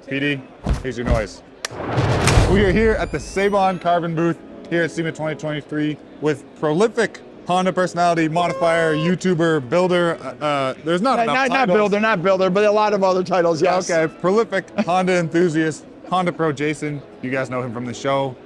PD, here's your noise. We are here at the Seibon Carbon booth here at SEMA 2023 with prolific Honda personality, modifier, YouTuber, builder. There's not enough titles. Not builder, but a lot of other titles, yes. Okay, prolific Honda enthusiast, HondaPro Jason. You guys know him from the show.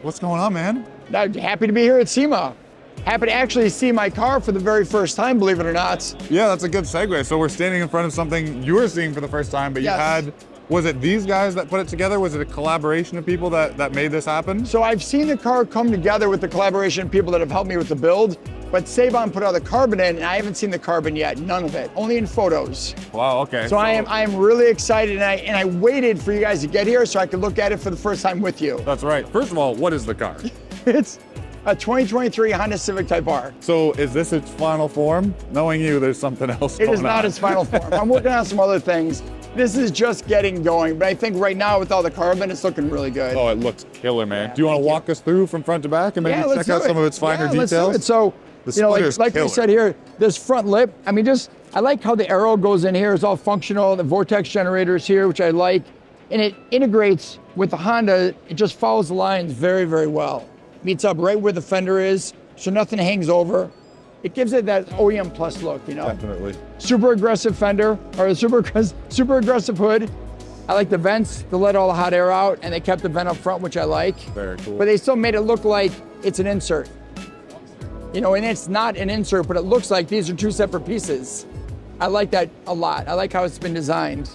What's going on, man? I'm happy to be here at SEMA. Happy to actually see my car for the very first time, believe it or not. Yeah, that's a good segue. So we're standing in front of something you were seeing for the first time, but you had, was it these guys that put it together? Was it a collaboration of people that made this happen? So I've seen the car come together with the collaboration of people that have helped me with the build, but Seibon put all the carbon in, and I haven't seen the carbon yet, none of it, only in photos. Wow, okay. So I am really excited, and I waited for you guys to get here so I could look at it for the first time with you. That's right. First of all, what is the car? It's a 2023 Honda Civic Type R. So is this its final form? Knowing you, there's something else going on. It is not its final form. I'm working on some other things. This is just getting going, but I think right now with all the carbon, it's looking really good. Oh, it looks killer, man. Do you want to walk us through from front to back and maybe check out some of its finer details? Let's do it. So, you know, like we said here, this front lip, I mean, I like how the arrow goes in here. It's all functional. The vortex generators here, which I like. And it integrates with the Honda. It just follows the lines very, very well. Meets up right where the fender is, so nothing hangs over. It gives it that OEM plus look, you know? Definitely. Super aggressive fender, or super aggressive hood. I like the vents to let all the hot air out, and they kept the vent up front, which I like. Very cool. But they still made it look like it's an insert. You know, and it's not an insert, but it looks like these are two separate pieces. I like that a lot. I like how it's been designed.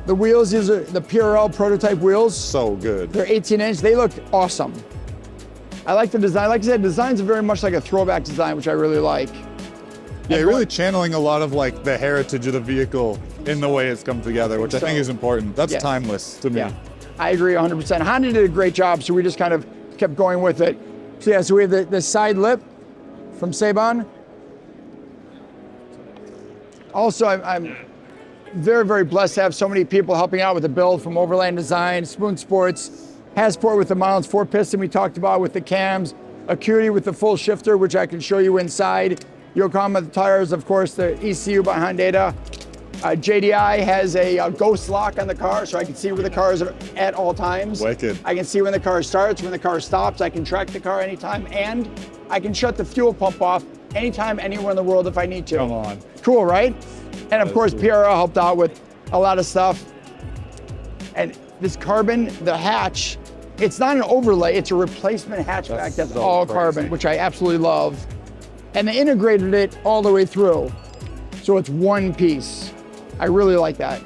The wheels, these are the PRL prototype wheels. So good. They're 18-inch, they look awesome. I like the design. Like I said, designs are very much like a throwback design, which I really like. Yeah, you're really channeling a lot of like the heritage of the vehicle in the way it's come together, which I think is important. That's timeless to me. Yeah, I agree 100%. Honda did a great job, so we just kind of kept going with it. So yeah, so we have the side lip from Seibon. Also, I'm very, very blessed to have so many people helping out with the build, from Overland Design, Spoon Sports, Hasport with the mounts, 4-piston we talked about with the cams, Acuity with the full shifter, which I can show you inside. Yokohama tires, of course, the ECU by Honda. JDI has a ghost lock on the car, so I can see where the car is at all times. Wicked. I can see when the car starts, when the car stops. I can track the car anytime, and I can shut the fuel pump off anytime, anywhere in the world if I need to. Come on. Cool, right? And of course, PRL helped out with a lot of stuff. And this carbon, the hatch, it's not an overlay, it's a replacement hatchback that's so all crazy. carbon, which I absolutely love. And they integrated it all the way through. So it's one piece. I really like that.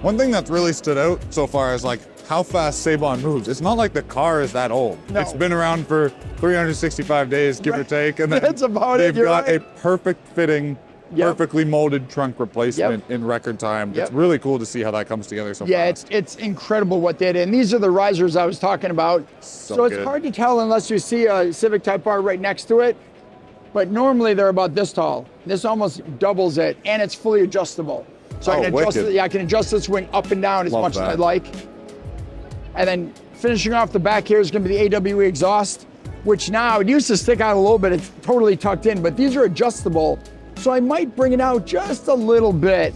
One thing that's really stood out so far is like how fast Seibon moves. It's not like the car is that old. No. It's been around for 365 days, give or take. And then That's about they've it, got a perfect fitting, perfectly molded trunk replacement in record time. It's really cool to see how that comes together so fast. It's incredible what they did. And these are the risers I was talking about. So it's hard to tell unless you see a Civic Type R right next to it. But normally they're about this tall. This almost doubles it, and it's fully adjustable. So I can adjust it, I can adjust this wing up and down as much as I like. And then finishing off the back here is going to be the AWE exhaust, which now, it used to stick out a little bit. It's totally tucked in, but these are adjustable. So I might bring it out just a little bit,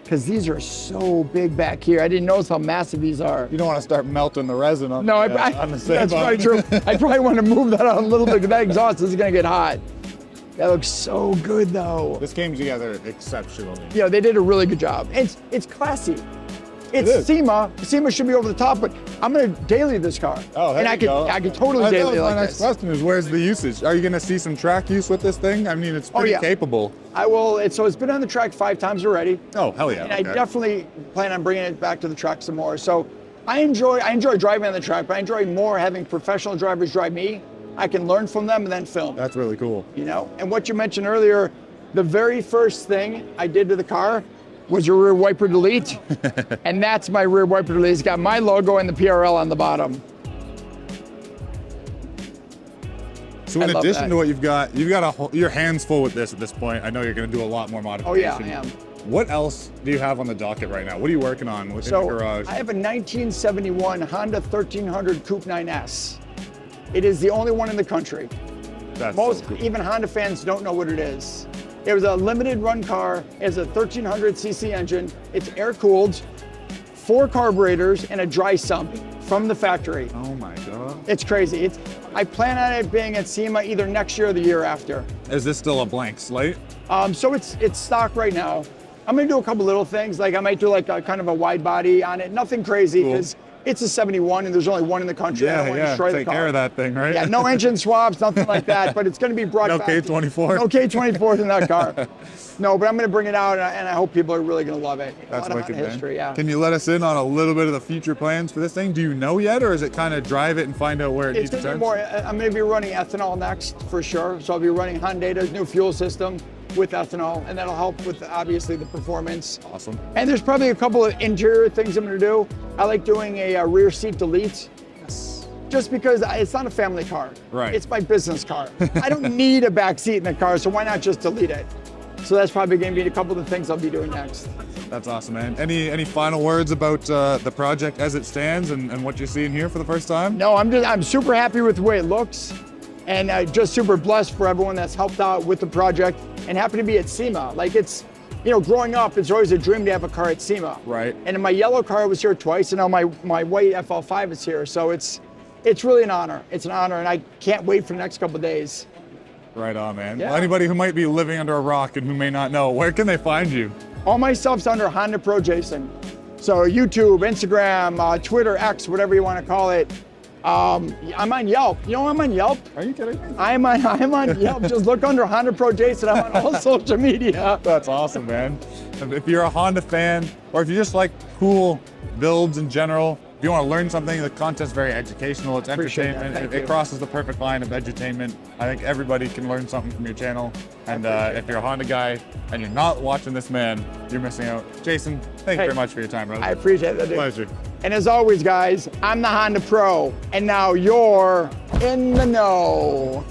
because these are so big back here. I didn't notice how massive these are. You don't want to start melting the resin on, no, on the Seibon. That's probably true. I probably want to move that out a little bit, because that exhaust is going to get hot. That looks so good, though. This came together exceptionally. Yeah, they did a really good job. It's classy. It's SEMA. SEMA should be over the top, but I'm going to daily this car. Oh, there you go. I can totally daily like this. My next question is, where's the usage? Are you going to see some track use with this thing? I mean, it's pretty capable. I will. So it's been on the track 5 times already. Oh, hell yeah. And I definitely plan on bringing it back to the track some more. So I enjoy driving on the track, but I enjoy more having professional drivers drive me. I can learn from them and then film. That's really cool. You know, and what you mentioned earlier, the very first thing I did to the car was a rear wiper delete. And that's my rear wiper delete. It's got my logo and the PRL on the bottom. So in addition to what you've got your hands full with this at this point. I know you're going to do a lot more modification. Oh yeah, I am. What else do you have on the docket right now? What are you working on within the garage? I have a 1971 Honda 1300 Coupe 9S. It is the only one in the country. That's Most, so cool. even Honda fans don't know what it is. It was a limited run car. It has a 1300cc engine. It's air cooled, 4 carburetors, and a dry sump from the factory. Oh my God. It's crazy. I plan on it being at SEMA either next year or the year after. Is this still a blank slate? So it's stock right now. I'm gonna do a couple little things. Like I might do like a kind of a wide body on it. Nothing crazy, because it's a 71 and there's only one in the country. I don't want to destroy the car. Take care of that thing, right? Yeah, no engine swaps, nothing like that, but it's going to be brought no back. K24. No K24s in that car. No, but I'm going to bring it out, and I hope people are really going to love it. That's wicked, man. History, yeah. Can you let us in on a little bit of the future plans for this thing? Do you know yet, or is it kind of drive it and find out where it needs to turn? I'm going to be running ethanol next for sure. So I'll be running Honda's new fuel system with ethanol, and that'll help with obviously the performance. Awesome. And there's probably a couple of interior things I'm going to do. I like doing a rear seat delete. Yes. Just because it's not a family car. Right. It's my business car. I don't need a back seat in the car, so why not just delete it? So that's probably going to be a couple of the things I'll be doing next. That's awesome, man. Any final words about the project as it stands and what you're seeing here for the first time? No, I'm super happy with the way it looks, and just super blessed for everyone that's helped out with the project, and happy to be at SEMA. Like growing up, it's always a dream to have a car at SEMA. Right. And in my yellow car was here twice, and now my white FL5 is here. So it's really an honor. It's an honor, and I can't wait for the next couple of days. Right on, man. Yeah. Well, anybody who might be living under a rock and who may not know, where can they find you? All my stuff's under HondaPro Jason. So YouTube, Instagram, Twitter, X, whatever you want to call it. I'm on Yelp. You know I'm on Yelp? Are you kidding me? I'm on Yelp. Just look under HondaPro Jason. I'm on all social media. That's awesome, man. If you're a Honda fan, or if you just like cool builds in general, if you want to learn something, the content's very educational. It's entertainment. It crosses the perfect line of edutainment. I think everybody can learn something from your channel. And if you're a Honda guy and you're not watching this man, you're missing out. Jason, thank you very much for your time, brother. I appreciate that, dude. Pleasure. And as always, guys, I'm the Honda Pro, and now you're in the know.